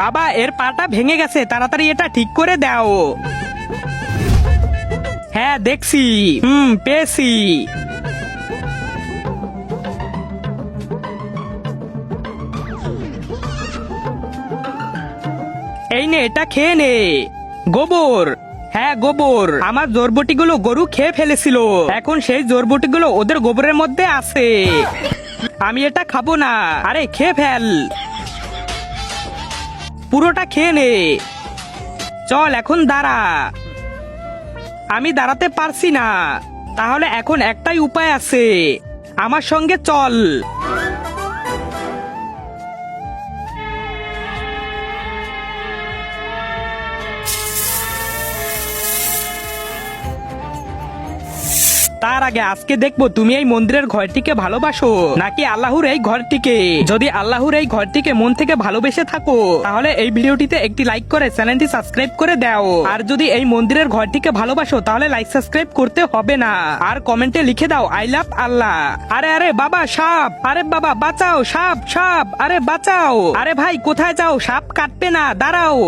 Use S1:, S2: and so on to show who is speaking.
S1: বাবা এর পাটা ভেঙে গেছে, তাড়াতাড়ি এটা ঠিক করে দাও। হ্যাঁ দেখছি, পেয়েছি। এই নে, এটা খেয়ে নে। গোবর, হ্যাঁ গোবর। আমার জোরবটিগুলো গরু খেয়ে ফেলেছিল, এখন সেই জোরবটিগুলো ওদের গোবরের মধ্যে আছে। আমি এটা খাবো না। আরে খেয়ে ফেল, পুরোটা খেয়ে নে। চল এখন দাঁড়া। আমি দাঁড়াতে পারছি না, তাহলে এখন একটাই উপায় আছে, আমার সঙ্গে চল। তার আগে আজকে দেখবো তুমি এই মন্দিরের ঘরটিকে ভালোবাসো নাকি আল্লাহর এই ঘরটিকে। যদি আল্লাহর এই ঘরটিকে মন থেকে ভালোবেসে থাকো তাহলে এই ভিডিওটিতে একটি লাইক করে চ্যানেলটি সাবস্ক্রাইব করে দাও। আর যদি এই মন্দিরের ঘরটিকে ভালোবাসো তাহলে লাইক সাবস্ক্রাইব করতে হবে না, আর কমেন্টে লিখে দাও আই লাভ আল্লাহ। আরে আরে বাবা সাপ, আরে বাবা বাঁচাও, সাপ সাপ, আরে বাঁচাও। আরে ভাই কোথায় যাও, সাপ কাটবে না, দাঁড়াও।